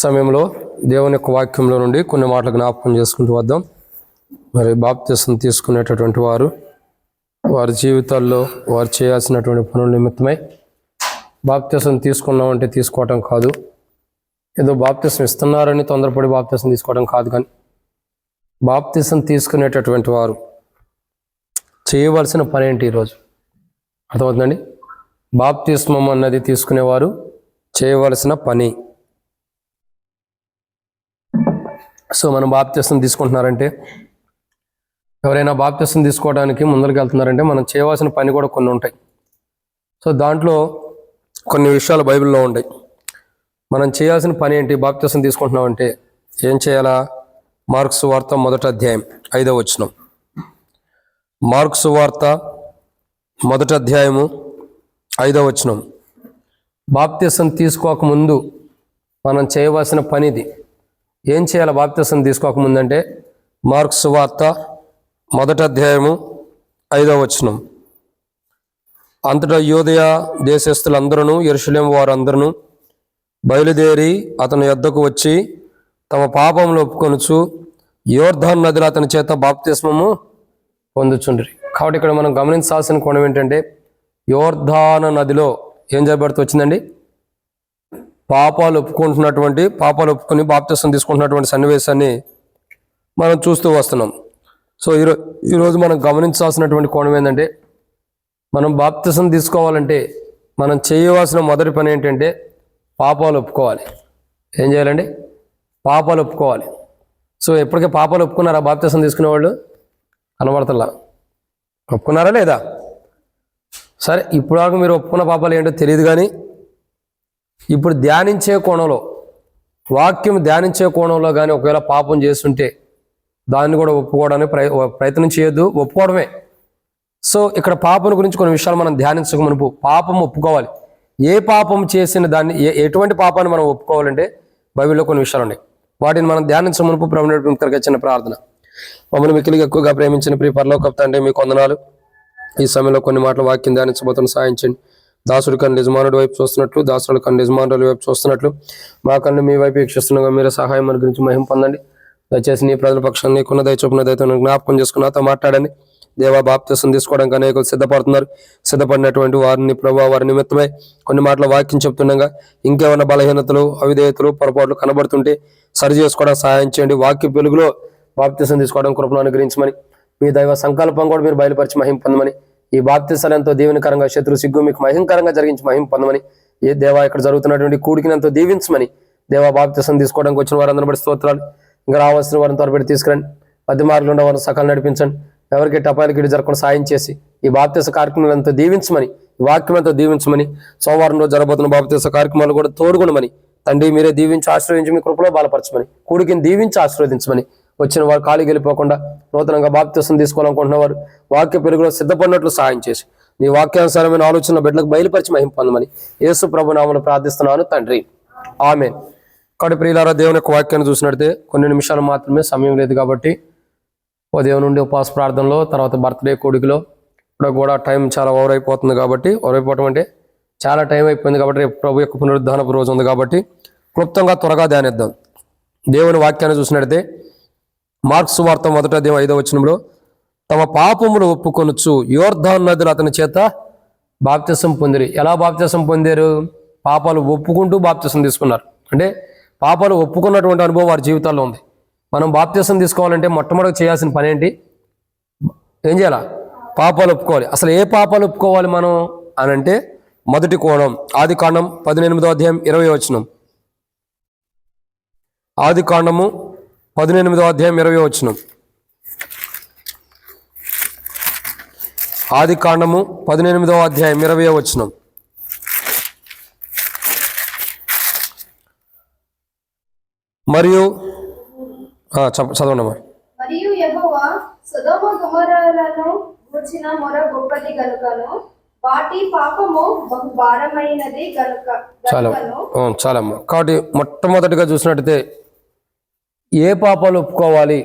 సమయంలో దేవుని యొక్క వాక్యంలో నుండి కొన్ని మాటలు జ్ఞాపకం చేసుకుంటూ వద్దాం. మరి బాప్తిసం తీసుకునేటటువంటి వారు వారి జీవితాల్లో వారు చేయాల్సినటువంటి పనుల నిమిత్తమై బాప్తిసం తీసుకున్నామంటే తీసుకోవటం కాదు, ఏదో బాప్తిసం ఇస్తున్నారని తొందరపడి బాప్తిసం తీసుకోవడం కాదు, కానీ బాప్తిసం తీసుకునేటటువంటి వారు చేయవలసిన పని ఏంటి ఈరోజు అర్థమవుతుందండి. బాప్తిస్మం అన్నది తీసుకునేవారు చేయవలసిన పని. సో మనం బాప్తిసం తీసుకుంటున్నారంటే, ఎవరైనా బాప్తిసం తీసుకోవడానికి ముందరికి వెళ్తున్నారంటే మనం చేయవలసిన పని కూడా కొన్ని ఉంటాయి. సో దాంట్లో కొన్ని విషయాలు బైబిల్లో ఉంటాయి. మనం చేయాల్సిన పని ఏంటి? బాప్తిసం తీసుకుంటున్నామంటే ఏం చేయాలా? మార్కు సువార్త 1వ అధ్యాయం 5వ వచనం. మార్కు సువార్త 1వ అధ్యాయము 5వ వచనం. బాప్తిసం తీసుకోకముందు మనం చేయవలసిన పనిది. ఏం చేయాలి బాప్తిసం తీసుకోకముందంటే? మార్కు సువార్త 1వ అధ్యాయము 5వ వచనం. అంతటా యూదయ దేశస్థులందరూ యెరూషలేము వారందరూ బయలుదేరి అతని యొద్దకు వచ్చి తమ పాపములు ఒప్పుకొనుచు యోర్దాను నదిలో అతని చేత బాప్తిస్మము పొందుచుండ్రి. కాబట్టి ఇక్కడ మనం గమనించాల్సిన కోణం ఏంటంటే, యోర్దాను నదిలో ఏం చేయబడుతూ వచ్చిందండి? పాపాలు ఒప్పుకుని బాప్తిసం తీసుకుంటున్నటువంటి సన్నివేశాన్ని మనం చూస్తూ వస్తున్నాం. సో ఈరోజు మనం గమనించాల్సినటువంటి కోణం ఏంటంటే, మనం బాప్తిసం తీసుకోవాలంటే మనం చేయవలసిన మొదటి పని ఏంటంటే పాపాలు ఒప్పుకోవాలి. ఏం చేయాలండి? పాపాలు ఒప్పుకోవాలి. సో ఎప్పటికే పాపాలు ఒప్పుకున్నారా బాప్తిసం తీసుకునేవాళ్ళు? కనబడతల్లా. ఒప్పుకున్నారా లేదా? సరే, ఇప్పుడు మీరు ఒప్పుకున్న పాపాలు ఏంటో తెలియదు, కానీ ఇప్పుడు ధ్యానించే కోణంలో, వాక్యం ధ్యానించే కోణంలో కానీ ఒకవేళ పాపం చేస్తుంటే దాన్ని కూడా ఒప్పుకోవడానికి ప్రయత్నం చేయొద్దు, ఒప్పుకోవడమే. సో ఇక్కడ పాపం గురించి కొన్ని విషయాలు మనం ధ్యానించక మునుపు పాపం ఒప్పుకోవాలి. ఏ పాపం చేసిన దాన్ని, ఎటువంటి పాపాన్ని మనం ఒప్పుకోవాలంటే బైబిల్లో కొన్ని విషయాలు ఉన్నాయి. వాటిని మనం ధ్యానించక మునుపు ప్రభువుకి చిన్న ప్రార్థన. మమ్మల్ని మిక్కిలిగా ఎక్కువగా ప్రేమించిన ప్రియ పరలోకపు తండ్రి, మీకు వందనాలు. ఈ సమయంలో కొన్ని మాటలు వాక్యం ధ్యానించబోతున్న సాయించండి. దాసుడి కన్ను యజమానుడి వైపు చూస్తున్నట్లు, దాసుడి కన్ను యజమానుల వైపు చూస్తున్నట్లు మా కన్ను మీ వైపు వీక్షిస్తున్నాగా మీరే సహాయం మన గురించి మహిమ పొందండి. దయచేసి నీ ప్రజల పక్షాన్ని నీకున్న దయచొప్పున దయతో జ్ఞాపకం చేసుకుని నాతో మాట్లాడండి. దేవా, బాప్తిసం తీసుకోవడానికి అనేకులు సిద్ధపడుతున్నారు. సిద్ధపడినటువంటి వారిని ప్రభావ వారి నిమిత్తమై కొన్ని మాటలు వాక్యం చెప్తుండగా ఇంకేమైనా బలహీనతలు, అవిధేయతలు, పొరపాట్లు కనబడుతుంటే సరి చేసుకోవడం సహాయం చేయండి. వాక్య వెలుగులో బాప్తిసం తీసుకోవడం కృపను అనుగ్రహించమని, మీ దైవ సంకల్పం కూడా మీరు బయలుపరిచి మహిమ పొందమని, ఈ బాప్తిసాలు ఎంతో దీవెనకరంగా, శత్రు సిగ్గు మీకు మహిమకరంగా జరిగించి మహిమ పొందమని, ఏ దేవా ఇక్కడ జరుగుతున్నటువంటి కూడికిని ఎంతో దీవించమని, దేవా బాప్తిసం తీసుకోవడానికి వచ్చిన వారందరూ బట్టి స్తోత్రాలు. ఇంకా రావాల్సిన వారిని త్వరపెట్టి తీసుకురండి. మధ్య మార్గంలో ఉన్న వారిని సకాలం నడిపించండి. ఎవరికి టపాయిలు గిడి జరగకుండా సాయం చేసి ఈ బాప్తిస కార్యక్రమాలు ఎంతో దీవించమని, ఈ వాక్యం ఎంతో దీవించమని, సోమవారం రోజు జరగబోతున్న బాప్తిస కార్యక్రమాలు కూడా తోడుగుణమని తండ్రి మీరే దీవించి ఆశీర్వదించి మీ కృపలో బలపరచమని, కూడికిని దీవించి ఆశీర్వదించమని, వచ్చిన వారు ఖాళీ వెళ్ళిపోకుండా నూతనంగా బాప్తిసం తీసుకోవాలనుకుంటున్న వారు వాక్య పెరుగులో సిద్ధపడినట్లు సహాయం చేసి నీ వాక్యానుసారమైన ఆలోచన బిడ్డలకు బయలుపరిచి మహిమ పొందమని యేసు ప్రభు నామములో ప్రార్థిస్తున్నాను తండ్రి, ఆమేన్. కాబట్టి ప్రియులారా, దేవుని యొక్క వాక్యాన్ని చూసినట్టే కొన్ని నిమిషాలు మాత్రమే సమయం లేదు కాబట్టి ఉదయం నుండి ఉపవాస ప్రార్థనలో, తర్వాత బర్త్డే కొడుకులో ఇప్పుడు కూడా టైం చాలా ఓవర్ అయిపోతుంది. కాబట్టి ఓవర్ అయిపోవటం అంటే చాలా టైం అయిపోయింది కాబట్టి రేపు ప్రభు యొక్క పునరుద్ధానపు రోజు ఉంది కాబట్టి క్లుప్తంగా త్వరగా ధ్యానిద్దాం. దేవుని వాక్యాన్ని చూసినట్టే మార్కు సువార్త 1వ అధ్యాయం 5వ వచనంలో తమ పాపములు ఒప్పుకొనుచు యోర్దాను నదిలో అతని చేత బాప్తిసం పొందిరి. ఎలా బాప్తిసం పొందారు? పాపాలు ఒప్పుకుంటూ బాప్తిసం తీసుకున్నారు. అంటే పాపాలు ఒప్పుకున్నటువంటి అనుభవం వారి జీవితాల్లో ఉంది. మనం బాప్తిసం తీసుకోవాలంటే మొట్టమొదటి చేయాల్సిన పని ఏంటి? ఏం చేయాలా? పాపాలు ఒప్పుకోవాలి. అసలు ఏ పాపాలు ఒప్పుకోవాలి మనం అని అంటే, మొదటి కోణం ఆదికాండం 18వ అధ్యాయం 20వ వచనం. ఆదికాండము 18వ అధ్యాయం 20వ వచనం. ఆదికాండము 18వ అధ్యాయం 20వ వచనం. మరియు చదవండి. మరియు యెహోవా సొదొమ గొమొర్రాలను గూర్చిన మొర గొప్పది గనుకను వాటి పాపము బహు భారమైనది గనుకను. చాలమ్మా. కాబట్టి మొట్టమొదటిగా చూసినట్టయితే ఏ పాపాలు ఒప్పుకోవాలి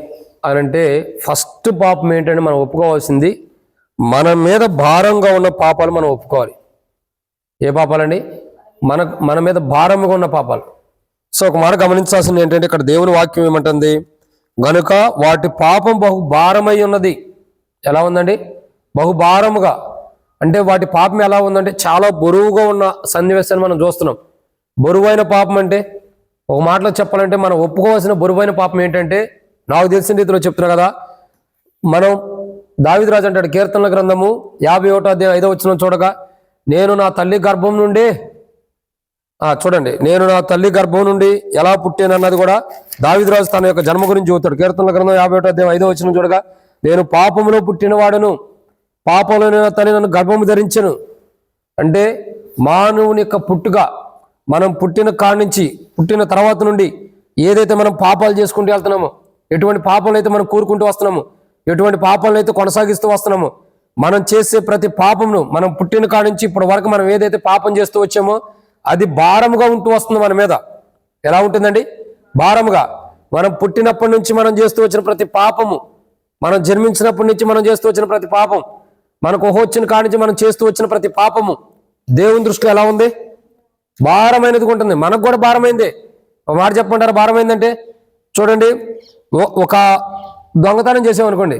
అని అంటే, ఫస్ట్ పాపం ఏంటంటే మనం ఒప్పుకోవాల్సింది మన మీద భారంగా ఉన్న పాపాలు మనం ఒప్పుకోవాలి. ఏ పాపాలండి? మన మీద భారంగా ఉన్న పాపాలు. సో ఒక మాట గమనించాల్సింది ఏంటంటే ఇక్కడ దేవుని వాక్యం ఏమంటుంది, గనుక వాటి పాపం బహు భారమై ఉన్నది. ఎలా ఉందండి? బహుభారముగా. అంటే వాటి పాపం ఎలా ఉందంటే చాలా బరువుగా ఉన్న సన్నివేశాన్ని మనం చూస్తున్నాం. బరువైన పాపం అంటే ఒక మాటలో చెప్పాలంటే మనం ఒప్పుకోవాల్సిన బరువైన పాపం ఏంటంటే, నాకు తెలిసిన రీతిలో చెప్తున్నా కదా, మనం దావీదు రాజు అంటాడు కీర్తనల గ్రంథము 51వ అధ్యాయం 5వ వచనం చూడగా, నేను నా తల్లి గర్భం నుండి చూడండి, నేను నా తల్లి గర్భం నుండి ఎలా పుట్టానన్నది కూడా దావీదు రాజు తన యొక్క జన్మ గురించి చెబుతాడు. కీర్తనల గ్రంథం 51వ అధ్యాయం 5వ వచనం చూడగా, నేను పాపములో పుట్టినవాడను, పాపంలో తల్లి నన్ను గర్భము ధరించను. అంటే మానవుని యొక్క పుట్టుగా, మనం పుట్టిన కాడి నుంచి, పుట్టిన తర్వాత నుండి ఏదైతే మనం పాపాలు చేసుకుంటూ వెళ్తున్నామో, ఎటువంటి పాపాలు అయితే మనం కూరుకుంటూ వస్తున్నామో, ఎటువంటి పాపాలను అయితే కొనసాగిస్తూ వస్తున్నామో, మనం చేసే ప్రతి పాపమును మనం పుట్టిన కాడి నుంచి ఇప్పటి వరకు మనం ఏదైతే పాపం చేస్తూ వచ్చామో అది భారముగా ఉంటూ వస్తుంది మన మీద. ఎలా ఉంటుందండి? భారముగా. మనం పుట్టినప్పటి నుంచి మనం చేస్తూ వచ్చిన ప్రతి పాపము, మనం జన్మించినప్పటి నుంచి మనం చేస్తూ వచ్చిన ప్రతి పాపం, మనకు వచ్చిన కాడి నుంచి మనం చేస్తూ వచ్చిన ప్రతి పాపము దేవుని దృష్టిలో ఎలా ఉంది? భారమైనది ఉంటుంది. మనకు కూడా భారమైందే. ఒక మాట చెప్పమంటారా భారమైందంటే? చూడండి, ఒక దొంగతనం చేసామనుకోండి,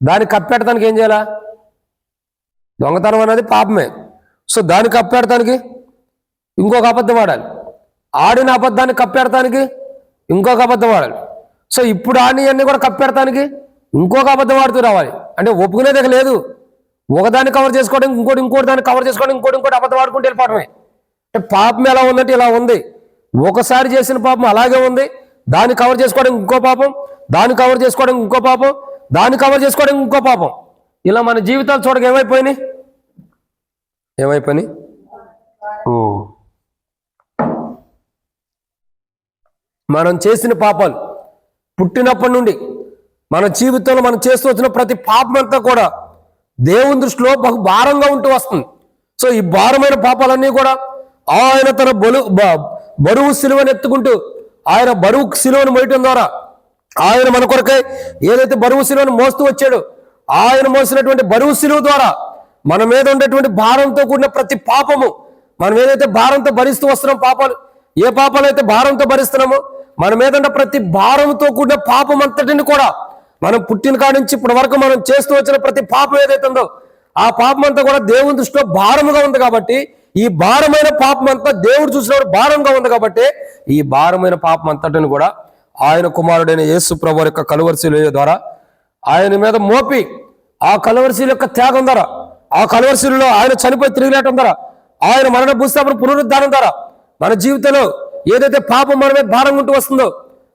దాన్ని కప్పెడటానికి ఏం చేయాలా? దొంగతనం అనేది పాపమే. సో దాన్ని కప్పెడటానికి ఇంకొక అబద్ధం ఆడాలి. ఆడిన అబద్ధాన్ని కప్పెడటానికి ఇంకొక అబద్ధం ఆడాలి. సో ఇప్పుడు ఆడినవన్నీ కూడా కప్పెడటానికి ఇంకొక అబద్ధం ఆడుతూ రావాలి. అంటే ఒప్పుకునేది లేదు. ఒకదాన్ని కవర్ చేసుకోవడం, ఇంకోటి దాన్ని కవర్ చేసుకోవడం, ఇంకోటి అబద్ధం ఆడుకుంటూ వెళ్ళిపోవడమే. అంటే పాపం ఎలా ఉందంటే ఇలా ఉంది. ఒకసారి చేసిన పాపం అలాగే ఉంది, దాన్ని కవర్ చేసుకోవడం ఇంకో పాపం, దాన్ని కవర్ చేసుకోవడం ఇంకో పాపం, దాన్ని కవర్ చేసుకోవడం ఇంకో పాపం. ఇలా మన జీవితాలు చూడక ఏమైపోయినాయి? మనం చేసిన పాపాలు పుట్టినప్పటి నుండి మన జీవితంలో మనం చేస్తూ వచ్చిన ప్రతి పాపం అంతా కూడా దేవుని దృష్టిలో బహు భారంగా ఉంటూ వస్తుంది. సో ఈ భారమైన పాపాలన్నీ కూడా ఆయన తన బరువు సిలువను ఎత్తుకుంటూ, ఆయన బరువు సిలువను మోయటం ద్వారా, ఆయన మన కొరకై ఏదైతే బరువు సిలువను మోస్తూ వచ్చాడో, ఆయన మోసినటువంటి బరువు సిలువ ద్వారా మన మీద ఉండేటువంటి భారంతో కూడిన ప్రతి పాపము, మనం ఏదైతే భారంతో భరిస్తూ వస్తున్నాం, పాపాలు ఏ పాపాలు అయితే భారంతో భరిస్తున్నామో, మన మీద ఉన్న ప్రతి భారంతో కూడిన పాపం అంతటిని కూడా మనం పుట్టిన కాడి నుంచి ఇప్పటి వరకు మనం చేస్తూ వచ్చిన ప్రతి పాపం ఏదైతే ఉందో ఆ పాపం అంతా కూడా దేవుని దృష్టిలో భారముగా ఉంది. కాబట్టి ఈ భారమైన పాపం అంతా దేవుడు చూసినప్పుడు భారంగా ఉంది. కాబట్టి ఈ భారమైన పాపం అంతటిని కూడా ఆయన కుమారుడైన యేసు ప్రభువు యొక్క కలువరి శిలువ ద్వారా ఆయన మీద మోపి, ఆ కలువరి శిలువ యొక్క త్యాగం ద్వారా, ఆ కలువరి శిలువలో ఆయన చనిపోయి తిరిగి లేటం ద్వారా, ఆయన మరణ భూస్థాపన పునరుద్ధానం ద్వారా మన జీవితంలో ఏదైతే పాపం మన మీద భారంగా ఉంటూ వస్తుందో,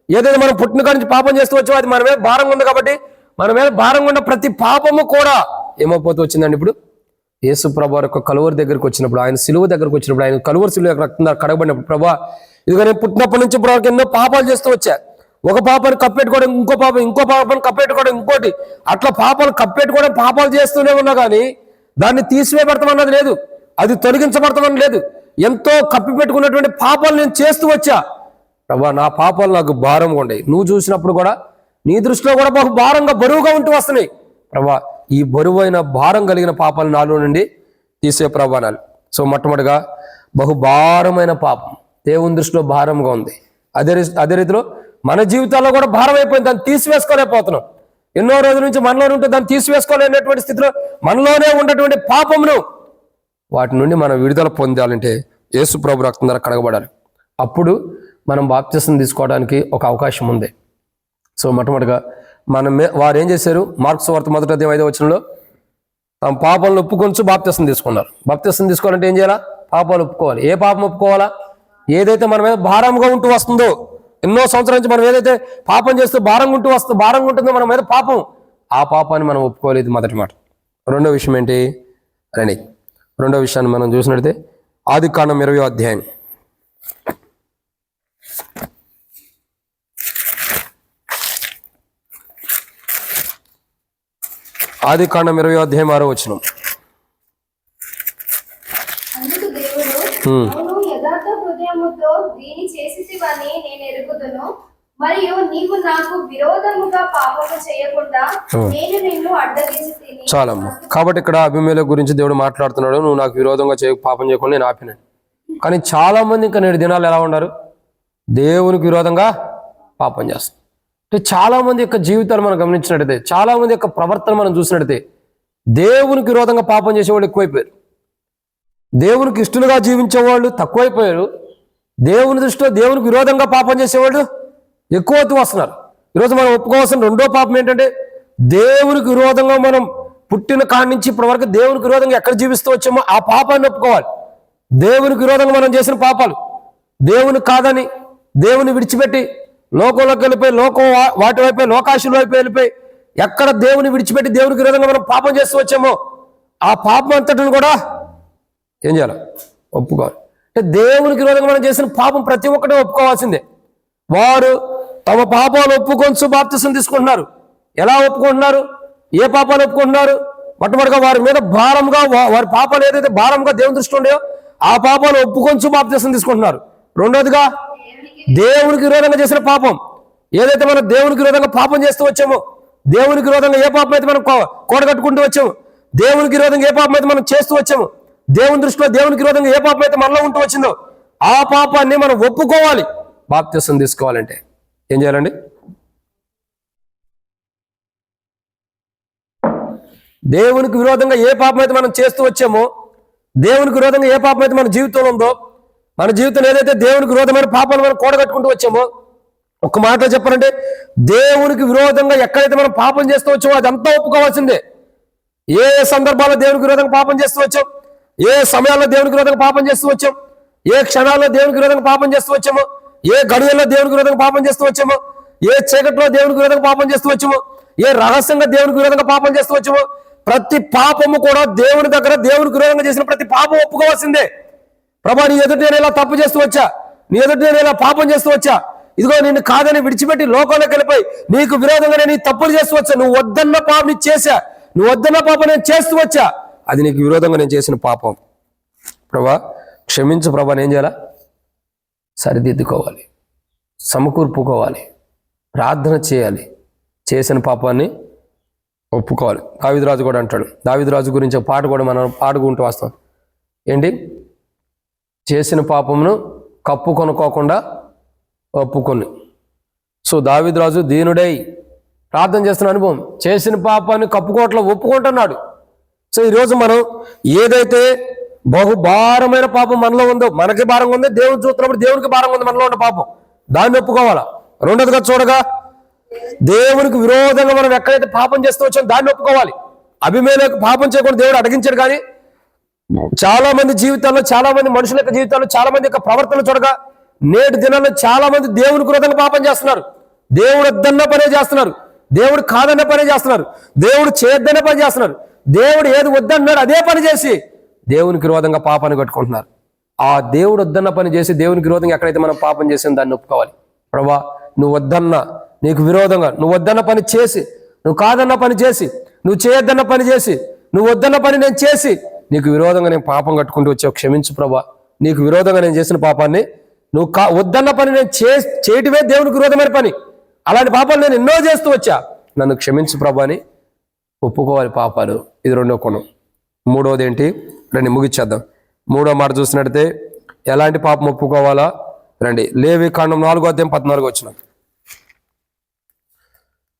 ఏదైతే మనం పుట్టిన కాడి నుంచి పాపం చేస్తూ వచ్చో అది మన మీద భారంగా ఉంది. కాబట్టి మన మీద భారంగా ఉన్న ప్రతి పాపము కూడా ఏమైపోతూ వచ్చిందండి? ఇప్పుడు యేసు ప్రభువు యొక్క కలువరి దగ్గరికి వచ్చినప్పుడు, ఆయన సిలువ దగ్గరికి వచ్చినప్పుడు, ఆయన కలువరి సిలువ రక్తం కడగబడినప్పుడు, ప్రభా ఇదిగో నేను పుట్టినప్పటి నుంచి ఇప్పుడు వరకు ఎన్నో పాపాలు చేస్తూ వచ్చా, ఒక పాపాన్ని కప్పెట్టుకోవడం ఇంకో పాపాన్ని కప్పెట్టుకోవడం ఇంకోటి, అట్లా పాపాలు కప్పెట్టుకోవడం పాపాలు చేస్తూనే ఉన్నా కానీ దాన్ని తీసివేయబడతామన్నది లేదు, అది తొలగించబడతామని లేదు. ఎంతో కప్పి పెట్టుకున్నటువంటి పాపాలు నేను చేస్తూ వచ్చా ప్రభా, నా పాపాలు నాకు భారంగా ఉండేవి. నువ్వు చూసినప్పుడు కూడా నీ దృష్టిలో కూడా బహు భారంగా బరువుగా ఉంటూ వస్తున్నాయి ప్రభా. ఈ బరువైన భారం కలిగిన పాపాలు నాలో నుండి తీసే ప్రభానాలు. సో మొట్టమొదటిగా బహు భారమైన పాపం దేవుని దృష్టిలో భారంగా ఉంది. అదే రీతిలో మన జీవితాల్లో కూడా భారం అయిపోయింది, దాన్ని తీసివేసుకోలేకపోతున్నాం. ఎన్నో రోజుల నుంచి మనలో ఉంటే దాన్ని తీసివేసుకోలేనటువంటి స్థితిలో మనలోనే ఉన్నటువంటి పాపమును వాటి నుండి మనం విడుదల పొందాలంటే యేసు ప్రభు రక్తం ద్వారా కడగబడాలి. అప్పుడు మనం బాప్తిసం తీసుకోవడానికి ఒక అవకాశం ఉంది. సో మొట్టమొదటిగా వారు ఏం చేశారు? మార్క్స్ వార్త 1వ అధ్యాయం 5వ వచనంలో తమ పాపాలను ఒప్పుకొంచు బాప్తిసం తీసుకున్నారు. బాప్తిసం తీసుకోవాలంటే ఏం చేయాలా? పాపాలు ఒప్పుకోవాలి. ఏ పాపం ఒప్పుకోవాలా? ఏదైతే మన మీద భారంగా ఉంటూ వస్తుందో, ఎన్నో సంవత్సరాల నుంచి మనం ఏదైతే పాపం చేస్తూ భారంగా ఉంటుందో మన మీద పాపం, ఆ పాపాన్ని మనం ఒప్పుకోవాలి. ఇది మొదటి మాట. రెండో విషయం ఏంటి రండి, రెండో విషయాన్ని మనం చూసినట్లయితే ఆదికాండం 20వ అధ్యాయం. ఆదికాండం 20వ అధ్యాయం 6వ వచనం. అందుకు దేవుడు, అవును యథార్థ హృదయముతో దీని చేసితివని నేను ఎరుగుదును, మరియు నీవు నాకు విరోధముగా పాపము చేయకుండా నేను నిన్ను అడ్డగించితిని. చాలమ్మా. కాబట్టి ఇక్కడ అబీమెలెకు గురించి దేవుడు మాట్లాడుతున్నాడు, నువ్వు నాకు విరోధంగా పాపం చేయకుండా నేను ఆపినాను. కానీ చాలా మంది ఇంకా నేడు దినాలు ఎలా ఉన్నారు? దేవునికి విరోధంగా పాపం చేస్తాం. అంటే చాలామంది యొక్క జీవితాలు మనం గమనించినట్టయితే, చాలామంది యొక్క ప్రవర్తన మనం చూసినట్టయితే దేవునికి విరోధంగా పాపం చేసేవాళ్ళు ఎక్కువైపోయారు. దేవునికి ఇష్టలుగా జీవించేవాళ్ళు తక్కువైపోయారు. దేవుని దృష్టిలో దేవునికి విరోధంగా పాపం చేసేవాళ్ళు ఎక్కువ అవుతూ వస్తున్నారు. ఈరోజు మనం ఒప్పుకోవాల్సిన రెండో పాపం ఏంటంటే, దేవునికి విరోధంగా మనం పుట్టిన కాడి నుంచి ఇప్పటి వరకు దేవునికి విరోధంగా ఎక్కడ జీవిస్తూ వచ్చామో ఆ పాపాన్ని ఒప్పుకోవాలి. దేవునికి విరోధంగా మనం చేసిన పాపాలు, దేవుని కాదని దేవుని విడిచిపెట్టి లోకంలోకి వెళ్ళిపోయి వాటి వైపు లోకాశుల వైపు వెళ్ళిపోయి ఎక్కడ దేవుని విడిచిపెట్టి దేవునికి విరోధంగా మనం పాపం చేస్తూ వచ్చామో ఆ పాపం అంతటిని కూడా ఏం చేయాలి? ఒప్పుకోవాలి. అంటే దేవునికి విరోధంగా మనం చేసిన పాపం ప్రతి ఒక్కటి ఒప్పుకోవాల్సిందే. వారు తమ పాపాలు ఒప్పుకొని బాప్తిసం తీసుకుంటున్నారు. ఎలా ఒప్పుకుంటున్నారు? ఏ పాపాలు ఒప్పుకుంటున్నారు? మొట్టమొదటిగా వారి మీద భారంగా, వారి పాపాలు ఏదైతే భారంగా దేవుని దృష్టి ఉండేవో ఆ పాపాలు ఒప్పుకొని బాప్తిసం తీసుకుంటున్నారు. రెండోదిగా దేవునికి విరోధంగా చేసిన పాపం ఏదైతే మనం దేవునికి విరోధంగా పాపం చేస్తూ వచ్చామో, దేవునికి విరోధంగా ఏ పాపం అయితే మనం కూడగట్టుకుంటూ వచ్చాము, దేవునికి విరోధంగా ఏ పాపం అయితే మనం చేస్తూ వచ్చాము, దేవుని దృష్టిలో దేవునికి విరోధంగా ఏ పాపం అయితే మనలో ఉంటూ వచ్చిందో ఆ పాపాన్ని మనం ఒప్పుకోవాలి. బాప్తిసం తీసుకోవాలంటే ఏం చేయాలండి? దేవునికి విరోధంగా ఏ పాపం అయితే మనం చేస్తూ వచ్చామో, దేవునికి విరోధంగా ఏ పాపం అయితే మన జీవితంలో ఉందో, మన జీవితంలో ఏదైతే దేవునికి విరోధమైన పాపాలు మనం కూడగట్టుకుంటూ వచ్చామో, ఒక్క మాటలో చెప్పాలంటే దేవునికి విరోధంగా ఎక్కడైతే మనం పాపం చేస్తూ వచ్చామో అదంతా ఒప్పుకోవాల్సిందే. ఏ సందర్భాల్లో దేవునికి విరోధంగా పాపం చేస్తూ వచ్చాం, ఏ సమయాల్లో దేవునికి విరోధంగా పాపం చేస్తూ వచ్చాం, ఏ క్షణాల్లో దేవునికి విరోధంగా పాపం చేస్తూ వచ్చామో, ఏ గడియల్లో దేవునికి విరోధంగా పాపం చేస్తూ వచ్చామో, ఏ చీకట్లో దేవునికి విరోధంగా పాపం చేస్తూ వచ్చామో, ఏ రహస్యంగా దేవునికి విరోధంగా పాపం చేస్తూ వచ్చామో ప్రతి పాపము కూడా దేవుని దగ్గర దేవునికి విరోధంగా చేసిన ప్రతి పాపం ఒప్పుకోవాల్సిందే. ప్రభా, నీ ఎదుటి నేను ఇలా తప్పు చేస్తూ వచ్చా, నీ ఎదుటి నేను ఇలా పాపం చేస్తూ వచ్చా, ఇదిగో నిన్ను కాదని విడిచిపెట్టి లోకంలోకి వెళ్ళిపోయి నీకు విరోధంగా నేను ఈ తప్పులు చేస్తూ వచ్చా, నువ్వు వద్దన్న పాపం నీ చేశా, నువ్వు వద్దన్న పాపం నేను చేస్తూ వచ్చా, అది నీకు విరోధంగా నేను చేసిన పాపం. ప్రభా క్షమించు ప్రభా, నేను చేయాలా? సరిదిద్దుకోవాలి, సమకూర్పుకోవాలి, ప్రార్థన చేయాలి, చేసిన పాపాన్ని ఒప్పుకోవాలి. దావీదురాజు కూడా అంటాడు, దావీదురాజు గురించి పాట కూడా మనం పాడుకుంటూ వస్తాం. ఏంటి? చేసిన పాపమును కప్పుకొనుకోకుండా ఒప్పుకొని. సో దావీదురాజు దీనుడై ప్రార్థన చేస్తున్న అనుభవం, చేసిన పాపాన్ని కప్పుకోవట్లా ఒప్పుకుంటున్నాడు. సో ఈరోజు మనం ఏదైతే బహుభారమైన పాపం మనలో ఉందో, మనకి భారంగా ఉంది, దేవుడు చూస్తున్నప్పుడు దేవునికి భారంగా ఉంది మనలో ఉన్న పాపం, దాన్ని ఒప్పుకోవాలా. రెండోదిగా చూడగా దేవునికి విరోధంగా మనం ఎక్కడైతే పాపం చేస్తూ వచ్చామో దాన్ని ఒప్పుకోవాలి. అభిమేలకు పాపం చేయకుండా దేవుడు అడిగించాడు, కానీ చాలా మంది జీవితాల్లో, చాలా మంది మనుషుల యొక్క జీవితాల్లో, చాలా మంది యొక్క ప్రవర్తన చూడగా నేటి దినాల్లో చాలా మంది దేవునికి విరోధంగా పాపం చేస్తున్నారు. దేవుడు వద్దన్న పనే చేస్తున్నారు, దేవుడు కాదన్న పనే చేస్తున్నారు, దేవుడు చేయొద్దన్న పని చేస్తున్నారు, దేవుడు ఏది వద్దన్నాడు అదే పని చేసి దేవునికి విరోధంగా పాపాన్ని కట్టుకుంటున్నారు. ఆ దేవుడు వద్దన్న పని చేసి దేవునికి విరోధంగా ఎక్కడైతే మనం పాపం చేసాం దాన్ని ఒప్పుకోవాలి. ప్రభా, నువ్వు వద్దన్న, నీకు విరోధంగా నువ్వు వద్దన్న పని చేసి, నువ్వు కాదన్న పని చేసి, నువ్వు చేయొద్దన్న పని చేసి, నువ్వు వద్దన్న పని నేను చేసి నీకు విరోధంగా నేను పాపం కట్టుకుంటూ వచ్చావు, క్షమించు ప్రభా. నీకు విరోధంగా నేను చేసిన పాపాన్ని, నువ్వు వద్దన్న పని నేను చేయటమే దేవునికి విరోధమైన పని, అలాంటి పాపాలు నేను ఎన్నో చేస్తూ వచ్చా, నన్ను క్షమించు ప్రభా అని ఒప్పుకోవాలి పాపాలు. ఇది రెండో కోణం. మూడవది ఏంటి? రండి ముగిచ్చేద్దాం. మూడో మాట చూసినట్టయితే ఎలాంటి పాపం ఒప్పుకోవాలా? రండి లేవీకాండం 4:14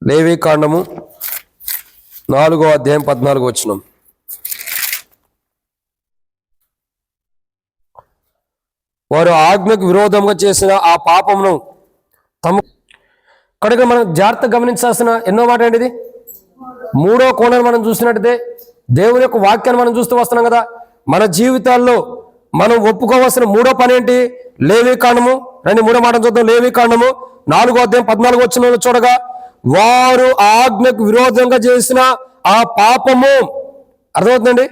లేవీకాండము 4:14. వారు ఆజ్ఞకు విరోధంగా చేసిన ఆ పాపమును తమ కనుక మనం జాగ్రత్తగా గమనించాల్సిన ఎన్నో మాట అండి ఇది. మూడో కోణాన్ని మనం చూసినట్టయితే దేవుని యొక్క వాక్యాన్ని మనం చూస్తూ వస్తున్నాం కదా. మన జీవితాల్లో మనం ఒప్పుకోవాల్సిన మూడో పని ఏంటి? లేవీకాండము, రండి మూడో మాట చూద్దాం. లేవీకాండము 4:14 చూడగా వారు ఆజ్ఞకు విరోధంగా చేసిన ఆ పాపము, అర్థమవుతుందండి,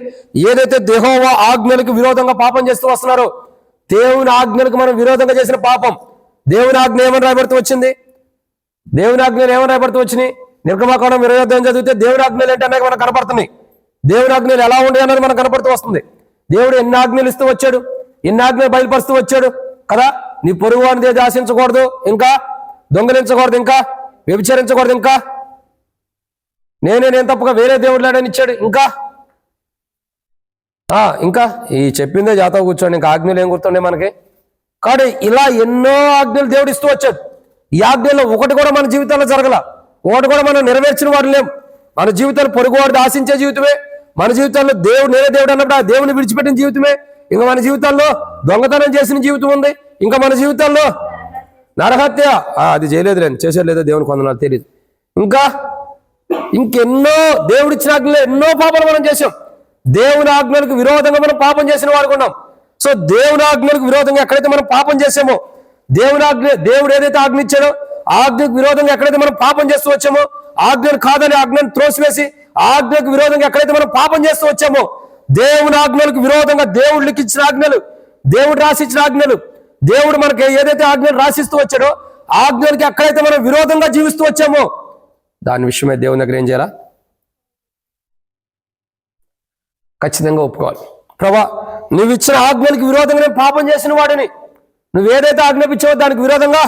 ఏదైతే యెహోవా ఆజ్ఞలకు విరోధంగా పాపం చేస్తూ వస్తున్నారో, దేవుని ఆజ్ఞలకు మనం విరోధంగా చేసిన పాపం. దేవుని ఆజ్ఞ ఏమని రాయబడుతూ వచ్చింది? దేవుని ఆజ్ఞలు ఏమని రాయబడుతూ వచ్చినాయి? నిర్గమాకాండం 20 చదివితే దేవుని ఆజ్ఞలు ఏంటి అనేది మనకు కనపడుతున్నాయి. దేవుని ఆజ్ఞలు ఎలా ఉండే అన్నది మనకు కనపడుతూ వస్తుంది. దేవుడు ఎన్ని ఆజ్ఞలు ఇస్తూ వచ్చాడు, ఎన్ని ఆజ్ఞలు బయలుపరుస్తూ వచ్చాడు కదా. నీ పొరుగు వారిని ఏది ఆశించకూడదు, ఇంకా దొంగలించకూడదు, ఇంకా వ్యభిచరించకూడదు, ఇంకా నేను తప్పుగా వేరే దేవుడు లేడని ఇచ్చాడు, ఇంకా ఈ చెప్పిందే జాతవ కూర్చోండి. ఇంకా ఆజ్ఞలు ఏం గుర్తుండే మనకి? కాబట్టి ఇలా ఎన్నో ఆజ్ఞలు దేవుడు ఇస్తూ వచ్చాడు. ఈ ఆజ్ఞల్లో ఒకటి కూడా మన జీవితాల్లో జరగల, ఒకటి కూడా మనం నెరవేర్చిన వాడు లేం. మన జీవితాలు పొరుగువాడిని ఆశించే జీవితమే, మన జీవితాల్లో నేనే దేవుడు అన్నప్పుడు ఆ దేవుని విడిచిపెట్టిన జీవితమే. ఇంకా మన జీవితాల్లో దొంగతనం చేసిన జీవితం ఉంది. ఇంకా మన జీవితాల్లో నరహత్య, అది చేయలేదులేండి, చేసేది లేదో దేవునికి వందనాలు, తెలియదు. ఇంకెన్నో దేవుడిచ్చిన ఆజ్ఞలు ఎన్నో పాపాలు మనం చేసాం. దేవుని ఆజ్ఞలకు విరోధంగా మనం పాపం చేసిన వాడుకున్నాం. సో దేవుని ఆజ్ఞలకు విరోధంగా ఎక్కడైతే మనం పాపం చేసామో, దేవుడు ఏదైతే ఆజ్ఞ ఇచ్చాడో ఆజ్ఞకు విరోధంగా ఎక్కడైతే మనం పాపం చేస్తూ వచ్చామో, ఆజ్ఞను కాదని ఆజ్ఞను త్రోసివేసి ఆజ్ఞకు విరోధంగా ఎక్కడైతే మనం పాపం చేస్తూ వచ్చామో, దేవుని ఆజ్ఞలకు విరోధంగా దేవుడు లిఖించిన ఆజ్ఞలు, దేవుడు రాసిచ్చిన ఆజ్ఞలు, దేవుడు మనకి ఏదైతే ఆజ్ఞలు రాసిస్తూ వచ్చాడో ఆజ్ఞలకి ఎక్కడైతే మనం విరోధంగా జీవిస్తూ వచ్చామో దాని విషయమై దేవుని దగ్గర ఏం చేయాలా? ఖచ్చితంగా ఒప్పుకోవాలి. ప్రభా, నువ్వు ఇచ్చిన ఆజ్ఞలకు విరోధంగా నేను పాపం చేసిన వాడిని, నువ్వు ఏదైతే ఆజ్ఞాపించావో దానికి విరోధంగా